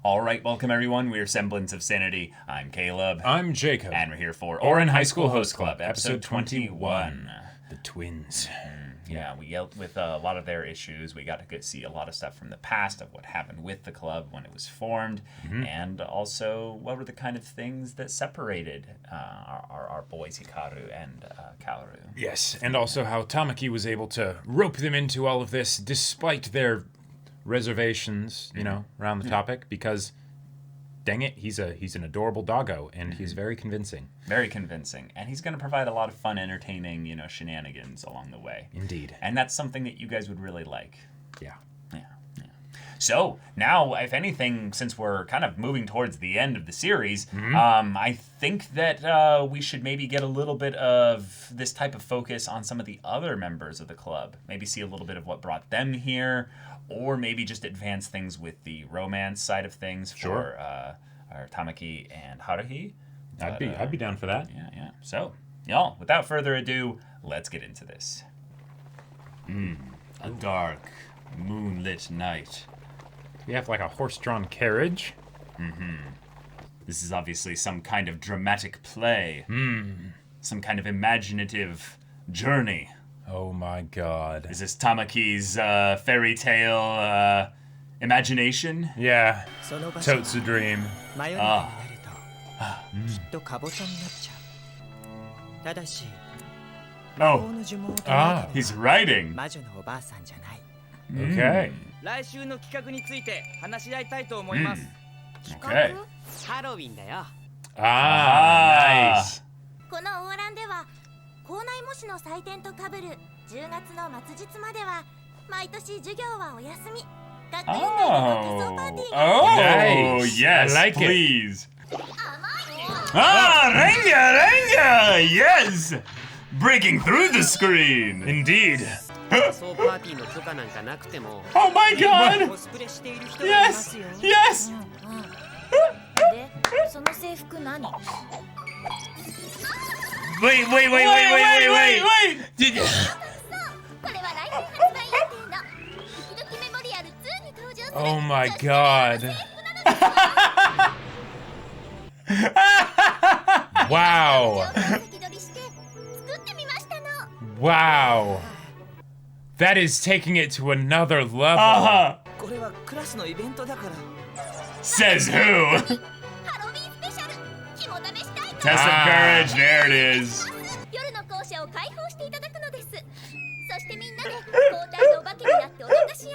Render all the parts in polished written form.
All right, welcome everyone. We're Semblance of Sanity. I'm Caleb. I'm Jacob. And we're here for Ouran High School Host Club, episode 21. The twins. Yeah, we dealt with a lot of their issues. We got to see a lot of stuff from the past of what happened with the club when it was formed, and also what were the kind of things that separated our boys Hikaru and Kaoru. Yes, and also how Tamaki was able to rope them into all of this despite their reservations, you know, around the topic, because dang it, he's an adorable doggo, and he's very convincing. Very convincing. And he's going to provide a lot of fun, entertaining, you know, shenanigans along the way. Indeed. And that's something that you guys would really like. Yeah. So, now, if anything, since we're kind of moving towards the end of the series, I think that we should maybe get a little bit of this type of focus on some of the other members of the club. Maybe see a little bit of what brought them here, or maybe just advance things with the romance side of things for our Tamaki and Haruhi. I'd be down for that. Yeah. So, y'all, without further ado, let's get into this. A dark, moonlit night. We have like a horse-drawn carriage. This is obviously some kind of dramatic play. Some kind of imaginative journey. Oh my god. Is this Tamaki's fairy tale imagination? Yeah. Totes a dream. He's writing. Okay. Okay. Nice. このオーランでは校内模試の祭典とかぶる10月の末日までは毎年授業はお休み。学園内での仮装パーティーが yes, I like please. Renga, yes! Breaking through the screen. Indeed. Oh my god! Yes! Yes! で、その制服何？ Wait. これは来年発売予定のドキドキメモリアル2に登場する Oh my god. Wow. 先取りして作ってみましたの。 Wow. That is taking it to another level. これはクラスのイベントだから。 Says who? ハロウィンスペシャル。肝試したい Test of courage, there it is. 夜の校舎を開放していただくのです。そしてみんなで交代でお化けになって脅かし合う。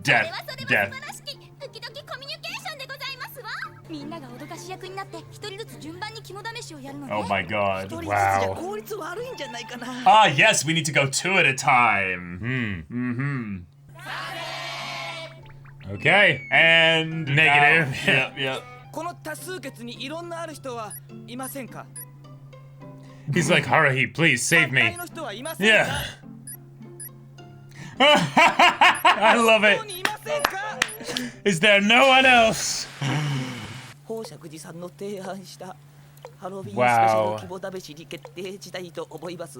それは素晴らしきドキドキコミュニケーションでございますわ。みんなが脅かし役になって一人ずつ順番に肝試しをやるのね。 Oh my god. 一人ずつじゃ効率悪いんじゃないかな。 Yes, we need to go two at a time. Okay. And Negative. Yep. この多数決に異論のある人はいませんか？ He's like, Haruhi, please save 反 me. 対の人はいませんか？ Yeah. I love it. ここにいませんか？ Is there no one else? 宝石寺さんの提案したハロウィンスペシ Wow. ャル規模試しに決定したいと思います。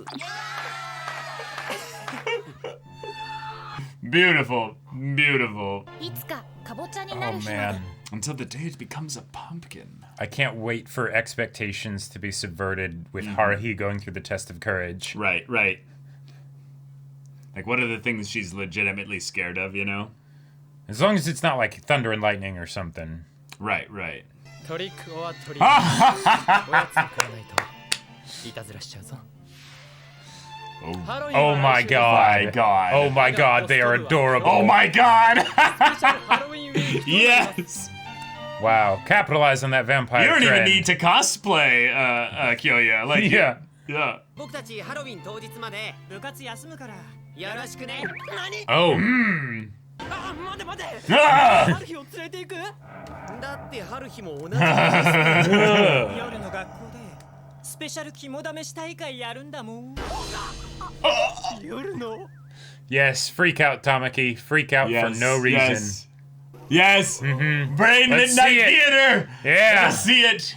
Beautiful. いつかかぼちゃに Oh なる日まで。 man. Until the day it becomes a pumpkin. I can't wait for expectations to be subverted with Haruhi going through the test of courage. Right. Like, what are the things she's legitimately scared of, you know? As long as it's not like thunder and lightning or something. Right. トリックオアトリートおやつ食わないといたずらしちゃうぞ。 Oh my god. Oh my god, they are adorable. Oh my god! ハロウィンウィーク Yes! Wow, capitalize on that vampire You don't even trend. need to cosplay, Kyoya. Like, Yeah. Yeah. 僕たちハロウィン当日まで部活休むからよろしくね。何？ Oh. あ、待て。 Ah! 春日を連れて行く？だって春日も同じです。夜の学校でスペシャル肝試し大会やるんだもん。夜の Yes, freak out, Tamaki. Freak out for no reason. Yes. Brain Let's Midnight see it. Theater. Yeah. Let's see it.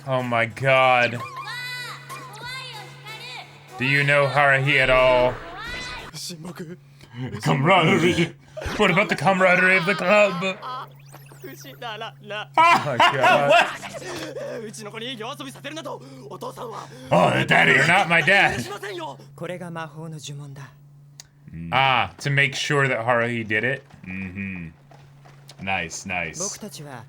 Oh my god. Do you know Haruhi at all? Camaraderie. What about the camaraderie of the club? 牛ならな Oh my god. うちの子に夜遊びさせるなとお父さんは Oh, the daddy. You're not my dad. しませんよこれが魔法の呪文だ Ah, to make sure that Haruhi did it. Nice, 僕 nice. たちは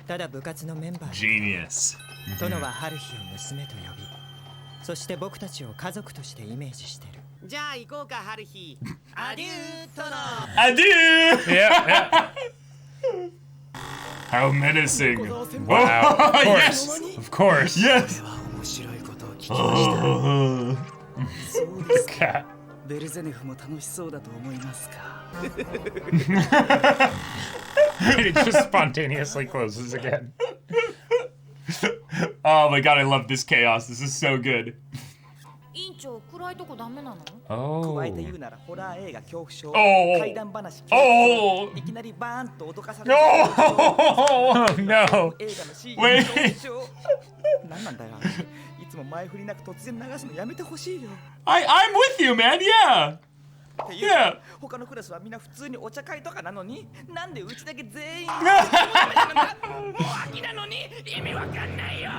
ただ部活のメンバー Genius. 殿は春日を娘と呼びそして僕たちを家族としてイメージしてるじゃあ行こうか春日アデュー殿 Adieu! Yeah, yeah. How menacing. Wow. Of course. Yes. Of course. Yes. 面白いことを聞きましたそうですか Cat. ベルゼネフも楽しそうだと思いますか It just spontaneously closes again. Oh my god, I love this chaos. This is so good. 委員長暗いとこダメなの？加えて Oh. 言うならホラー映画恐怖症おー怪談話おーいきなりバーンと脅かされる Oh no. 映画のシーン Wait. 恐怖症何なんだよいつも前振りなく突然流すのやめてほしいよ I'm with you, man. Yeah. っていう Yeah. 他のクラスはみんな普通にお茶会とかなのになんでうちだけ全員もう秋なのに意味わかんないよ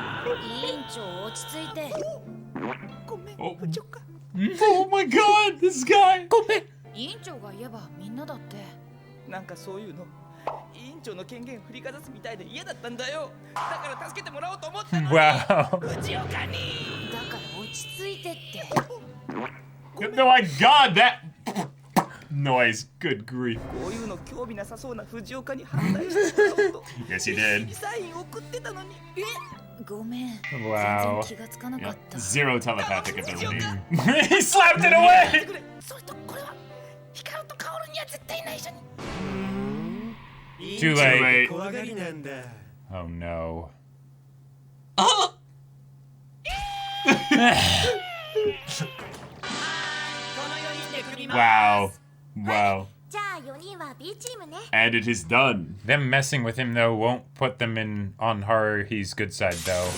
委員長落ち着いて。ごめんお不調か Oh my god, this guy. 委員長が言えばみんなだって。なんかそういうの委員長の権限振りかざすみたいで嫌だったんだよだから助けてもらおうと思ったの Wow. 藤岡にだから落ち着いてって。 No, my god, that noise. Good grief. こういうの興味なさそうな藤岡に反対してもらおうと Yes, you 必死 did. にサイン送ってたのにごめん。 Wow. 全然気がつかなか Yeah. った。 Zero telepathic ability. He slapped it away. それとこれは光と薫には絶対内緒に Too late. 怖がりなんだ Oh no. Wow. Wow. じゃあ4人は B チームね。 And it is done. Them messing with him though won't put them in on Haruhi's good side though.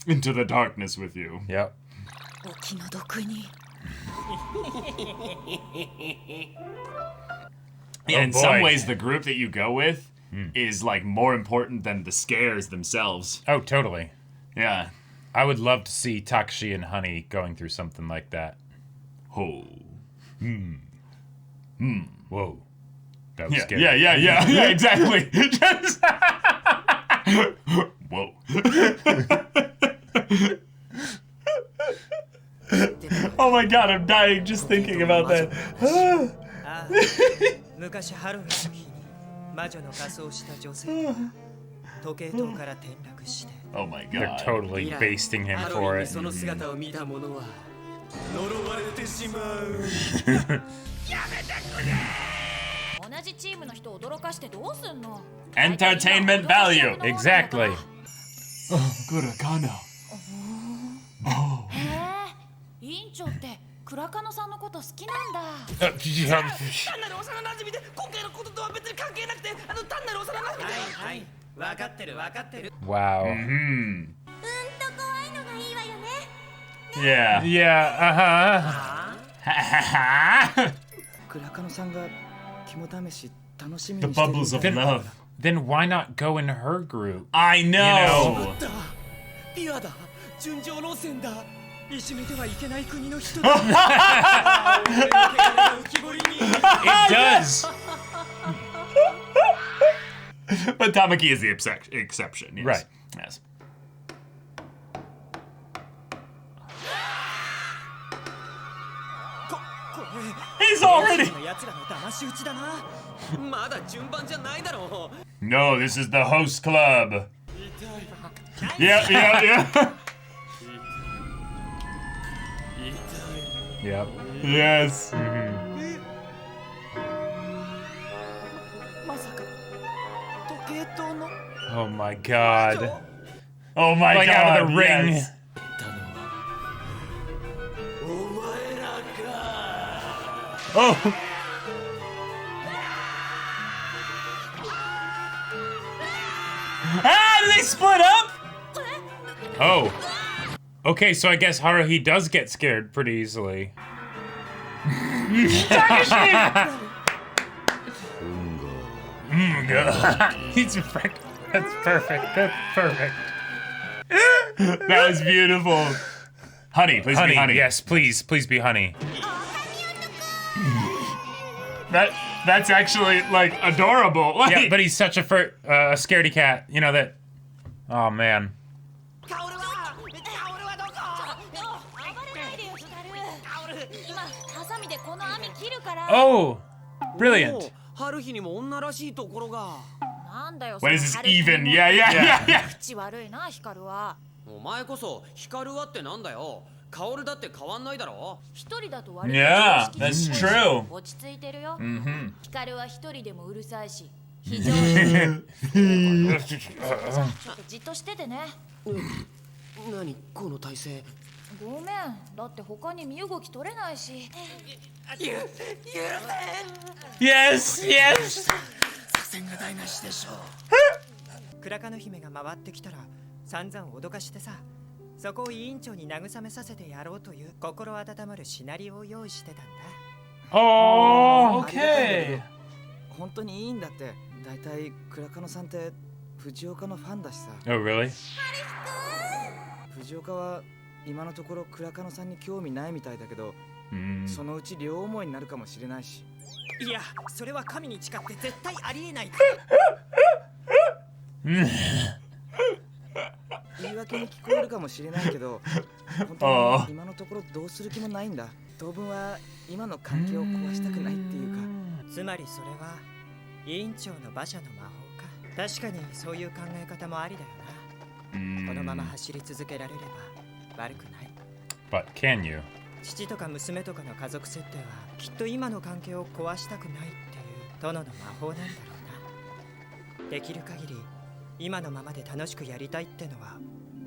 Into the darkness with you. Yep. お気の毒に。 Yeah, in boy. some ways, the group that you go with is like more important than the scares themselves. Oh, totally. Yeah. I would love to see Takashi and Honey going through something like that. Oh. Whoa. That was Yeah, scary. yeah, exactly. Just- Whoa. Oh my god, I'm dying just thinking about that. 昔ハロウィンの日に魔女の仮装した女性が時計塔から転落して Oh my They're god. totally basting him ハロウィ for ンに it. その姿を見た者は呪われてしまう同じチームの人を驚かしてどうすんの？ Entertainment value. Exactly. Good arcana. へえ、委員長って倉カノさんのこと好きなんだ。 単なる幼馴染で今回のこととは別に関係なくて単なる幼馴染ではい分かってる分かってる Wow. うん。うんと怖いのがいいわよね。 Yeah. Yeah, uh-huh. 倉カノさんが肝試し楽しみ The にしてる bubbles of みたい love. Then why not go in her group? I know. だピュアだ純情路線だいじめてはいけない国の人だ俺の手柄が浮き彫りに It does. But Tamaki is the exception. Yes. Right. Yes. He's already. 奴らの騙し討ちだなまだ順番じゃないだろう No, this is the host club. Yeah. Yep. Yes. まさか時計塔の Oh my god. Oh my Like god. out of the ring. Yes. お前らか Oh. Ah, did they split up? Oh. Okay, so I guess Haruhi does get scared pretty easily. He's a frick. That's perfect. That's perfect. That was beautiful. Honey, please be honey. Yes, please be honey. That's actually like adorable. Like, Yeah, but he's such a scaredy cat. You know that. Oh man. カオルはどこ？暴れないでよ、ヒカル。今ハサミでこの網切るから。 Oh, brilliant. 春日にも女らしいところが。なんだよ。 What is this even? Yeah. 口悪いな、ヒカルは。お前こそ光はってなんだよ。カオルだって変わんないだろ。一人だと割と Yeah, 常識 that's 的だし true. 落ち着いてるよ。 Mm-hmm. ヒカルは一人でもうるさいし、非常に。ちょっとじっとしててね。何この体勢。ごめん、だって他に身動き取れないし。 Yes. 作戦が台無しでしょう。クラカの姫が回ってきたら散々脅かしてさ、そこを委員長に慰めさせてやろうという心温まるシナリオを用意してたんだ。 Oh, ありがたいんだけ okay. ど本当にいいんだって。だいたい倉カノさんって藤岡のファンだしさ。 Oh, really? 藤岡は今のところ倉カノさんに興味ないみたいだけど、 Mm. そのうち両思いになるかもしれないし。いや、それは神に誓って絶対ありえない。言い訳に聞こえるかもしれないけど、本当に今のところどうする気もないんだ。当分は今の関係を壊したくないっていうか。つまりそれは委員長の馬車の魔法か。確かにそういう考え方もありだよな。このまま走り続けられれば悪くない。 But can you? 父とか娘とかの家族設定はきっと今の関係を壊したくないっていう殿の魔法なんだろうな。できる限り今のままで楽しくやりたいってのは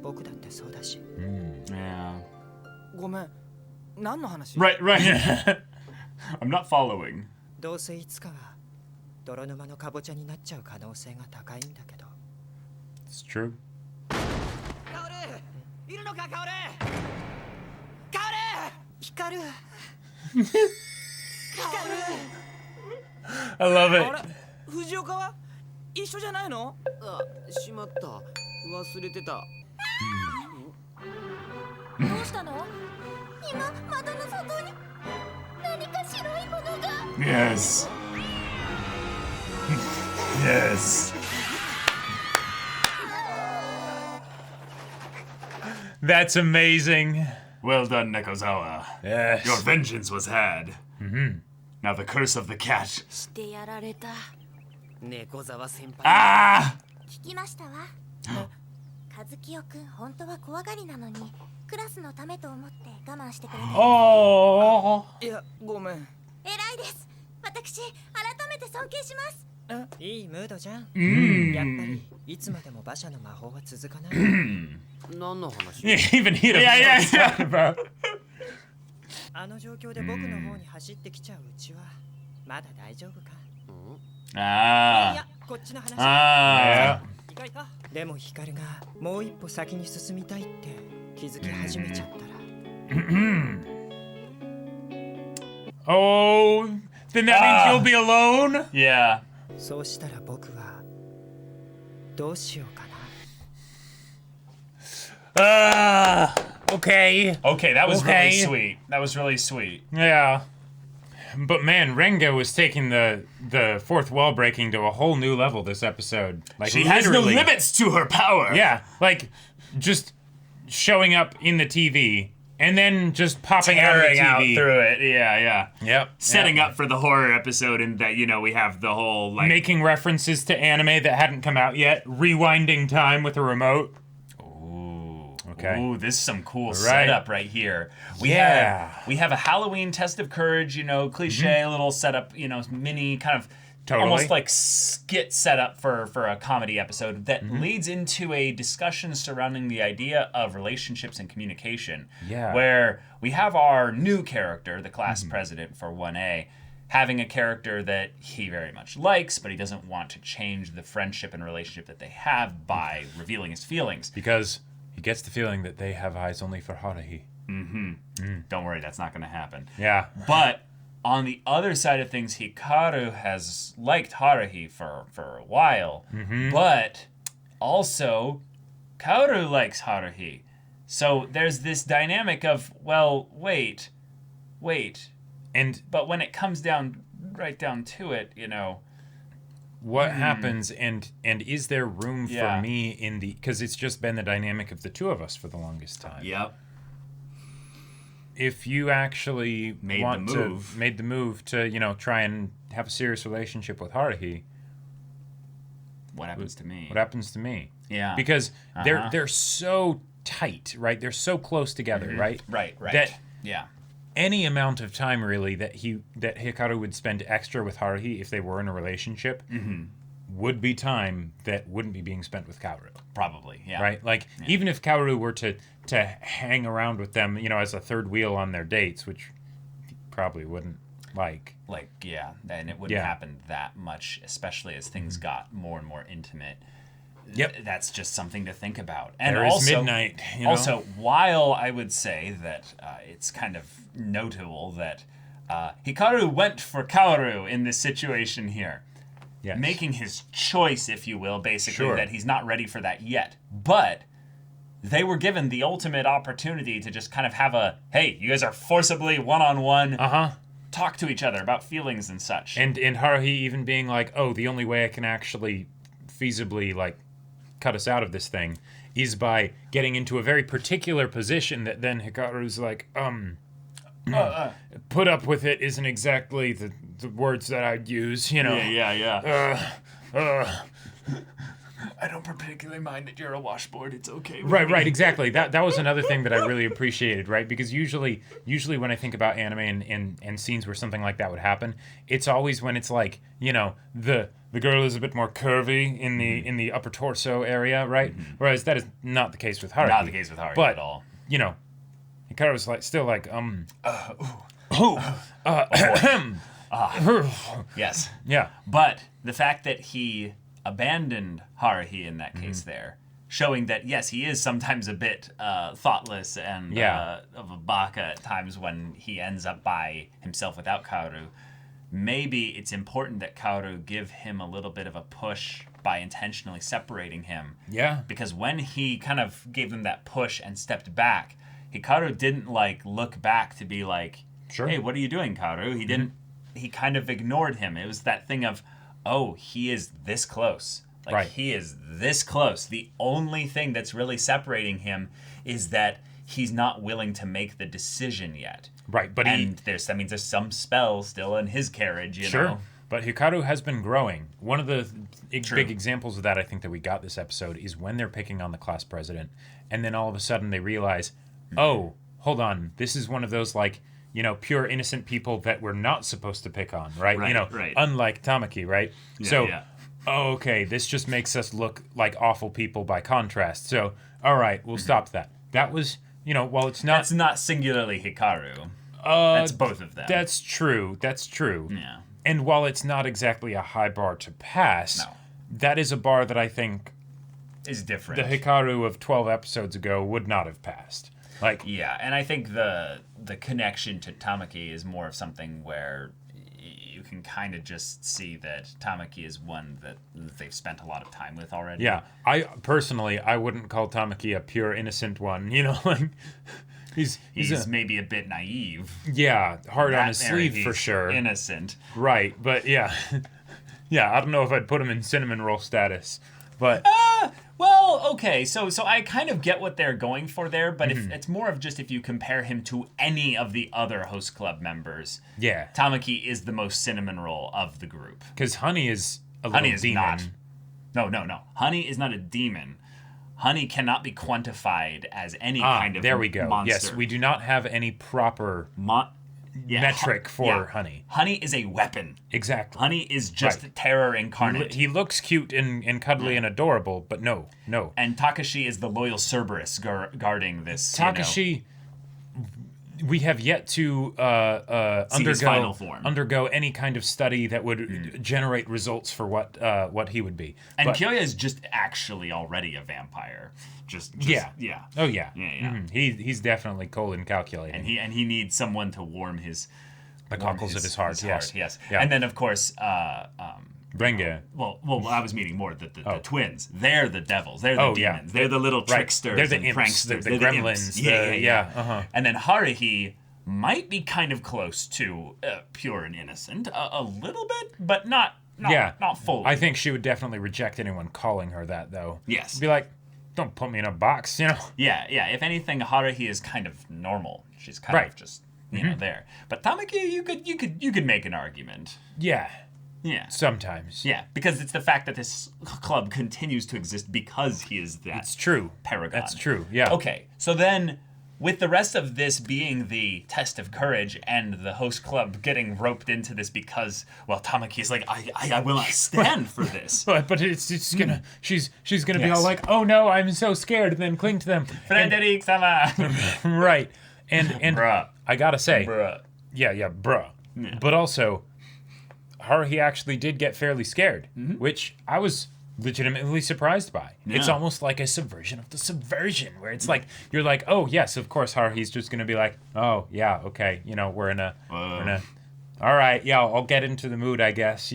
僕だってそうだし。 Yeah. ごめん、何の話？ Right. I'm not following. どうせいつかは泥沼のかぼちゃになっちゃう可能性が高いんだけど。 It's true. カオルいるのかカオル？カ光る。 I love あ it. れ、藤岡は一緒じゃないの？あ、しまった。忘れてた。どうしたの？今窓の外に何か白いものが。 Yes. Yes. That's amazing. Well done, Nekozawa. Yes. Your vengeance was had. Now the curse of the cat. してやられた。猫沢先輩。Ah! 聞きましたわ。和清くん本当は怖がりなのにクラスのためと思って我慢してくれてる。 Oh. いや、ごめん。偉いです。私改めて尊敬します。いいムードじゃん。やっぱりいつまでも馬車の魔法は続かない。何の話？ Yeah, even he doesn't know what he's talking about. あの状況で僕の方に走ってきちゃううちはまだ大丈夫か。い Ah. や、こっちの話。 Ah. 行こう行こう。でも光がもう一歩先に進みたいって気づき始めちゃったら。 Oh, then that means you'll be alone? Yeah. そうしたら僕はどうしようかな。 Okay. Okay, that was Okay. really sweet. That was really sweet. Yeah. But man, Renga was taking the fourth wall breaking to a whole new level this episode. Like She has no literally. limits to her power. Yeah, like just showing up in the TV and then just popping Tearing out out of the TV. through it. Yeah. Yep. Setting Yep. up for the horror episode, and that we have the whole like. Making references to anime that hadn't come out yet. Rewinding time with a remote. Okay. Ooh, this is some cool Right. setup right here. We have a Halloween test of courage, cliche little setup, mini kind of Totally. almost like skit setup for a comedy episode that leads into a discussion surrounding the idea of relationships and communication. Yeah. Where we have our new character, the class president for 1A, having a character that he very much likes, but he doesn't want to change the friendship and relationship that they have by revealing his feelings. Because he gets the feeling that they have eyes only for Haruhi. Don't worry, that's not going to happen. Yeah. But On the other side of things, Hikaru has liked Haruhi for a while, but also Kaoru likes Haruhi. So there's this dynamic of, well, wait, And but when it comes right down to it, what happens, and is there room Yeah. for me in the, because it's just been the dynamic of the two of us for the longest time. Yep. If you actually Made the move to try and have a serious relationship with Haruhi, What happens to me? what happens to me? Yeah. Because they're so tight, right? They're so close together, right? Right. That Yeah. any amount of time really that Hikaru would spend extra with Haruhi if they were in a relationship would be time that wouldn't be being spent with Kaoru. Probably. Yeah. Right? Like, even if Kaoru were to hang around with them, as a third wheel on their dates, which he probably wouldn't like. Like, yeah, and it wouldn't Yeah. happen that much, especially as things got more and more intimate. Yep. That's just something to think about. And There is also, midnight, Also, while I would say that it's kind of notable that Hikaru went for Kaoru in this situation here, Yes. making his choice, if you will, basically, Sure. that he's not ready for that yet. But they were given the ultimate opportunity to just kind of have a, hey, you guys are forcibly one-on-one, talk to each other about feelings and such. And Haruhi even being like, oh, the only way I can actually feasibly, like, cut us out of this thing is by getting into a very particular position that then Hikaru's like, put up with it isn't exactly the words that I'd use, Yeah. I don't particularly mind that you're a washboard. It's okay. Right, exactly. That was another thing that I really appreciated, right? Because usually when I think about anime and scenes where something like that would happen, it's always when it's like, the girl is a bit more curvy in the upper torso area, right? Whereas that is not the case with Haruhi. Not the case with Haruhi but, at all. Hikaru's like still like Yes. yeah. But the fact that he abandoned Haruhi in that case there, showing that, yes, he is sometimes a bit thoughtless and of a baka at times when he ends up by himself without Kaoru. Maybe it's important that Kaoru give him a little bit of a push by intentionally separating him. Yeah. Because when he kind of gave them that push and stepped back, Hikaru didn't, look back to be like, sure, hey, what are you doing, Kaoru? He didn't, he kind of ignored him. It was that thing of, oh, he is this close. He is this close. The only thing that's really separating him is that he's not willing to make the decision yet. Right, but that means there's some spell still in his carriage, you know? But Hikaru has been growing. One of the big examples of that, I think, that we got this episode is when they're picking on the class president, and then all of a sudden they realize, oh, hold on, this is one of those, pure innocent people that we're not supposed to pick on, right? Right. Unlike Tamaki, right? Okay, this just makes us look like awful people by contrast. So, all right, we'll stop that. That was, while it's not... That's not singularly Hikaru. That's both of them. That's true. Yeah. And while it's not exactly a high bar to pass, that is a bar that I think... is different. The Hikaru of 12 episodes ago would not have passed. Yeah, and I think the connection to Tamaki is more of something where you can kind of just see that Tamaki is one that they've spent a lot of time with already. Yeah, I wouldn't call Tamaki a pure innocent one. He's maybe a bit naive. Yeah, hard on his sleeve for sure. Innocent. Right, but yeah. I don't know if I'd put him in cinnamon roll status, but... Well, okay, so I kind of get what they're going for there, but if it's more of just if you compare him to any of the other host club members, Tamaki is the most cinnamon roll of the group. Because Honey is a little demon. No. Honey is not a demon. Honey cannot be quantified as any kind of there we go. monster. Yes, we do not have any proper metric for Honey. Honey is a weapon. Exactly. Honey is just terror incarnate. He looks cute and cuddly and adorable, but no. And Takashi is the loyal Cerberus guarding this. Takashi, we have yet to undergo any kind of study that would generate results for what he would be. And Kyoya is just actually already a vampire. Yeah. Oh yeah. He's definitely cold and calculating. And he needs someone to warm his The cockles of his heart, yes. Yes. Yeah. And then, of course, Renge. well, I was meaning more the twins. They're the devils. They're the Oh, yeah. demons. They're the little Right. tricksters They're the and imps, pranksters. the They're gremlins, The imps. Yeah. uh-huh. And then Haruhi might be kind of close to pure and innocent, a little bit, but not fully. I think she would definitely reject anyone calling her that, though. Yes. Be like, don't put me in a box, you know? Yeah. If anything, Haruhi is kind of normal. She's kind Right. of just there. But Tamaki, you could make an argument. Yeah. Yeah. Sometimes. Yeah, because it's the fact that this club continues to exist because he is that. It's true. Paragon. That's true, yeah. Okay, so then with the rest of this being the test of courage and the host club getting roped into this because, well, Tamaki is like, I will not stand for this. But it's gonna she's gonna be Yes. all like, oh no, I'm so scared, and then cling to them. Frederic-sama! Right. And Bruh. I gotta say, Bruh. yeah, bruh. Yeah. But also, Haruhi actually did get fairly scared, Mm-hmm. which I was legitimately surprised by. It's Yeah. almost like a subversion of the subversion, where it's like, you're like, oh yes, of course Haruhi's just gonna be like, oh yeah, okay, we're in a all right, yeah, I'll get into the mood, I guess,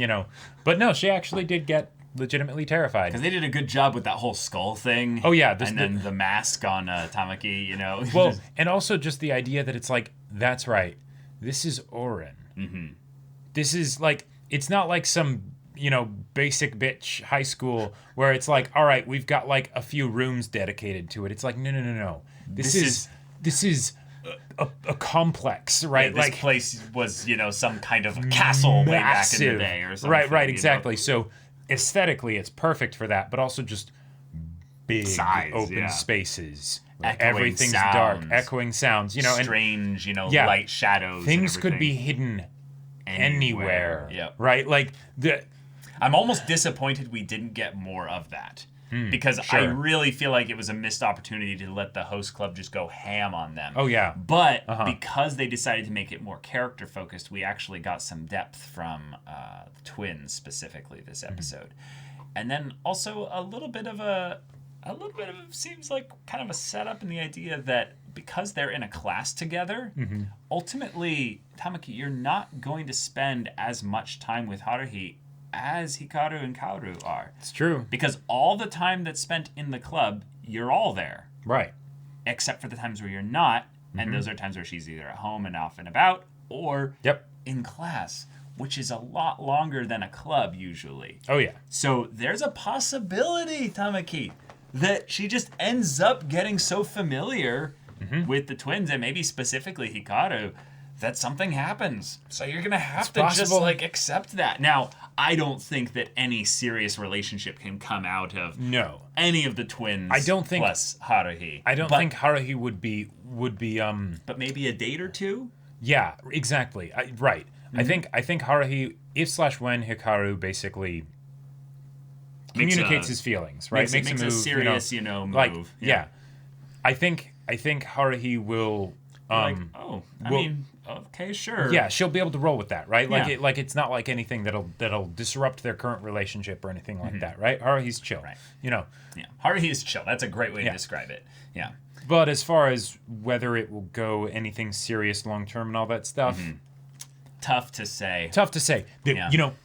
But no, she actually did get legitimately terrified. Because they did a good job with that whole skull thing. Oh, yeah, and then the mask on Tamaki, Well, and also just the idea that it's like, that's right, this is Ouran. Mm-hmm. This is like, it's not like some, basic bitch high school where it's like, all right, we've got like a few rooms dedicated to it. It's like, no. This is a complex, right? Yeah, this place was, some kind of a castle way back in the day or something. Right, exactly. So aesthetically, it's perfect for that, but also just big Size, open spaces. Echoing Everything's sounds. dark, echoing sounds, and strange, yeah, light shadows. things and could be everything. hidden anywhere. Yep. Right? Like I'm almost disappointed we didn't get more of that. Because I sure. really feel like it was a missed opportunity to let the host club just go ham on them. Oh, yeah. But because they decided to make it more character focused, we actually got some depth from the twins specifically this episode. And then also a little bit of seems like kind of a setup in the idea that because they're in a class together, ultimately, Tamaki, you're not going to spend as much time with Haruhi as Hikaru and Kaoru are. It's true. Because all the time that's spent in the club, you're all there. Right. Except for the times where you're not, and those are times where she's either at home and off and about, or in class, which is a lot longer than a club usually. Oh, yeah. So there's a possibility, Tamaki, that she just ends up getting so familiar with the twins, and maybe specifically Hikaru, that something happens. So you're going to have to just, accept that. Now, I don't think that any serious relationship can come out of any of the twins plus Haruhi. I don't think Haruhi would be But maybe a date or two? Yeah, exactly. Right. I think Haruhi, if / when Hikaru basically communicates his feelings, right? Makes a move, serious, move. Like, yeah. I think Haruhi will okay, sure. Yeah, she'll be able to roll with that, right? Like Yeah. it's not like anything that'll disrupt their current relationship or anything like that, right? Haruhi's chill. Right. Yeah. Haruhi is chill. That's a great way to describe it. Yeah. But as far as whether it will go anything serious long term and all that stuff, Tough to say.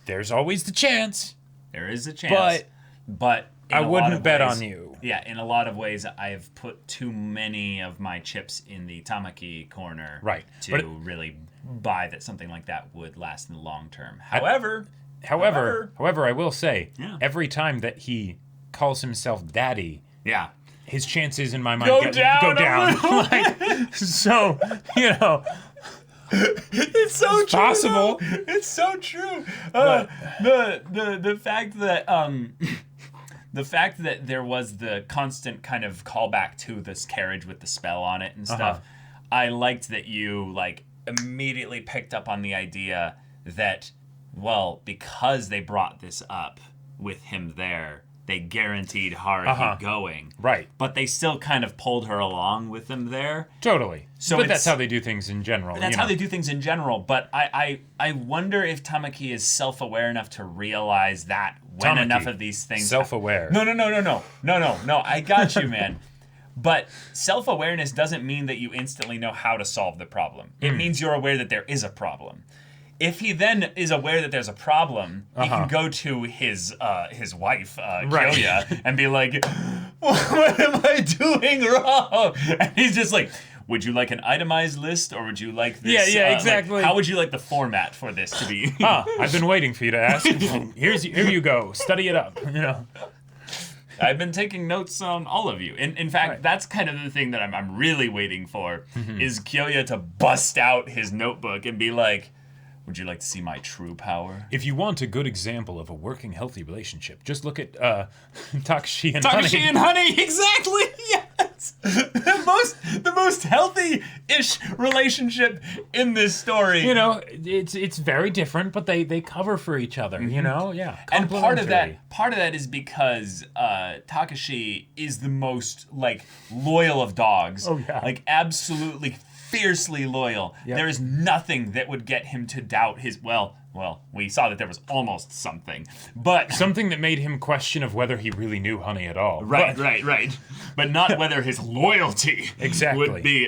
There's always the chance. There is a chance. But I wouldn't bet on you. Yeah, in a lot of ways, I've put too many of my chips in the Tamaki corner to really buy that something like that would last in the long term. However, I will say, Yeah. every time that he calls himself daddy, yeah, his chances in my mind Go go down. down. So, it's so true. possible. Though. It's so true. The fact that the fact that there was the constant kind of callback to this carriage with the spell on it and stuff, I liked that you immediately picked up on the idea that, well, because they brought this up with him there, they guaranteed Haruhi going. Right. But they still kind of pulled her along with them there. Totally. So but that's how they do things in general. That's how they do things in general. But I wonder if Tamaki is self-aware enough to realize that when enough of these things... Self-aware. No. I got you, man. But self-awareness doesn't mean that you instantly know how to solve the problem. It means you're aware that there is a problem. if he then is aware that there's a problem, he can go to his wife, Kyoya, and be like, what am I doing wrong? And he's just like, would you like an itemized list, or would you like this? Yeah, exactly. Like, how would you like the format for this to be? I've been waiting for you to ask. Here you go. Study it up. I've been taking notes on all of you. In fact, that's kind of the thing that I'm really waiting for, is Kyoya to bust out his notebook and be like, would you like to see my true power? If you want a good example of a working, healthy relationship, just look at Takashi and Honey. Takashi and Honey, exactly, yes! The most healthy-ish relationship in this story. It's very different, but they cover for each other, Yeah. And part of that is because Takashi is the most, like, loyal of dogs. Oh, yeah. Like, absolutely fiercely loyal. Yep. There is nothing that would get him to doubt his, well, we saw that there was almost something, but something that made him question of whether he really knew Honey at all. Right. But not whether his loyalty exactly would be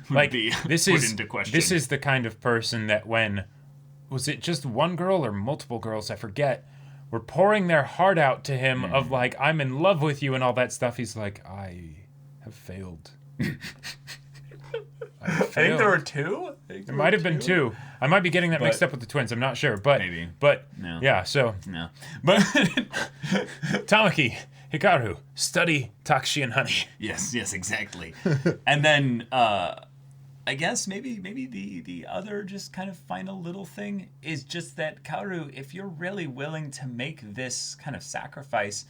put into question. This is the kind of person that was it just one girl or multiple girls, I forget, were pouring their heart out to him of like, I'm in love with you and all that stuff. He's like, I have failed. I think there were two. There might have been two. I might be getting that mixed up with the twins. I'm not sure, but maybe. But no. Yeah, so no. But Tamaki, Hikaru, study Takashi and Honey. Yes, exactly. And then I guess maybe the other just kind of final little thing is just that Kaoru, if you're really willing to make this kind of sacrifice,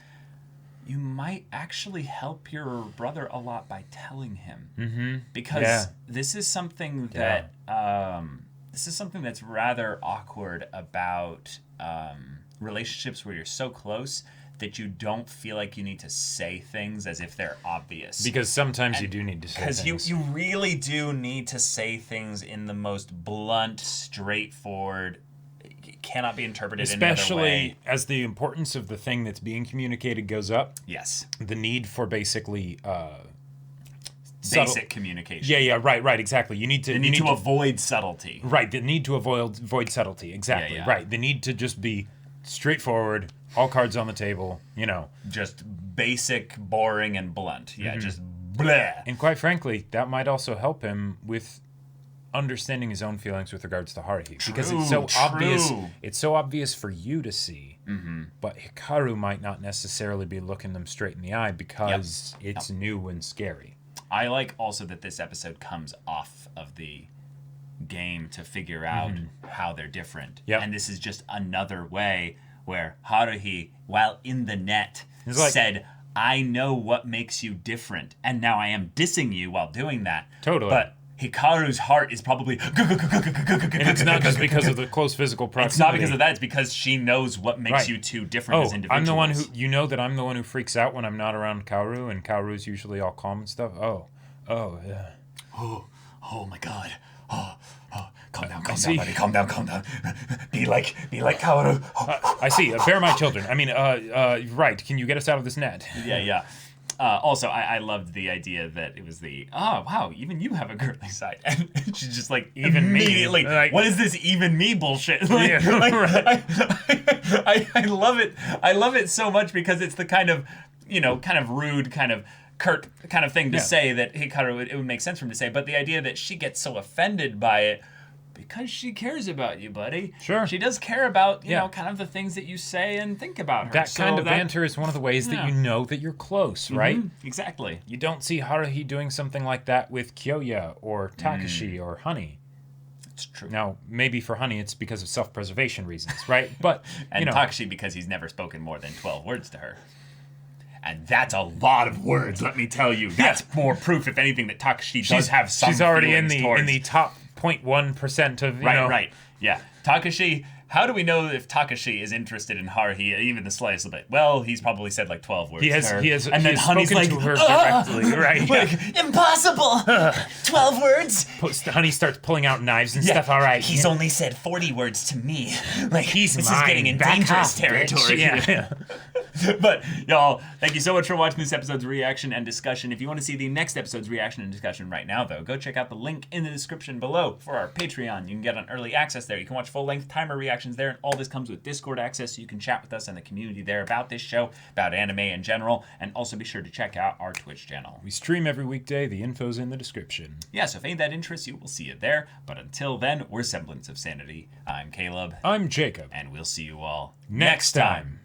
you might actually help your brother a lot by telling him, because this is something that that's rather awkward about relationships where you're so close that you don't feel like you need to say things as if they're obvious. Because sometimes you do need to say things. Because you really do need to say things in the most blunt, straightforward, cannot be interpreted any other way. Especially as the importance of the thing that's being communicated goes up. Yes. The need for basically basic communication. Yeah, right, exactly. You need to avoid subtlety. Right, the need to avoid subtlety, exactly. Yeah. Right, the need to just be straightforward, all cards on the table, Just basic, boring, and blunt. Yeah, just bleh. And quite frankly, that might also help him with understanding his own feelings with regards to Haruhi, because it's so obvious. It's so obvious for you to see, but Hikaru might not necessarily be looking them straight in the eye because it's new and scary. I like also that this episode comes off of the game to figure out how they're different, and this is just another way where Haruhi, while in the net, said, "I know what makes you different, and now I am dissing you while doing that." Totally, but Hikaru's heart is probably... And it's not just because of the close physical proximity. It's not because of that. It's because she knows what makes you two different as individuals. I'm the one who... You know that I'm the one who freaks out when I'm not around Kaoru, and Kaoru's usually all calm and stuff. Oh, yeah. Oh my God. Calm down, buddy. Calm down. Be like Kaoru. I see. Bear my children. I mean, right. Can you get us out of this net? Yeah. Also, I loved the idea that it was wow, even you have a girly side. And she's just like, even immediately, me. What is this even me bullshit? Right. I love it. I love it so much because it's the kind of rude, kind of curt kind of thing to say that Hikaru, it would make sense for him to say. But the idea that she gets so offended by it, because she cares about you, buddy. Sure. She does care about, kind of the things that you say and think about her. That kind of banter is one of the ways that you know that you're close, right? Exactly. You don't see Haruhi doing something like that with Kyoya or Takashi or Honey. It's true. Now, maybe for Honey it's because of self-preservation reasons, right? But, and Takashi because he's never spoken more than 12 words to her. And that's a lot of words, let me tell you. That's more proof, if anything, that Takashi does have some She's already in towards... the top 0.1% of, Right. Yeah. Takashi, how do we know if Takashi is interested in Haruhi even the slightest bit? Well, he's probably said like 12 words to her. And then Honey's like, to her directly, right? Like, impossible! 12 words? Honey starts pulling out knives and stuff, all right. He's only said 40 words to me. Like, this is getting in dangerous territory. Yeah. But, y'all, thank you so much for watching this episode's reaction and discussion. If you want to see the next episode's reaction and discussion right now, though, go check out the link in the description below for our Patreon. You can get on early access there. You can watch full-length timer reactions there, and all this comes with Discord access, so you can chat with us and the community there about this show, about anime in general, and also be sure to check out our Twitch channel. We stream every weekday. The info's in the description. Yeah, so if any of that interests you, we'll see you there. But until then, we're Semblance of Sanity. I'm Caleb. I'm Jacob. And we'll see you all Next time.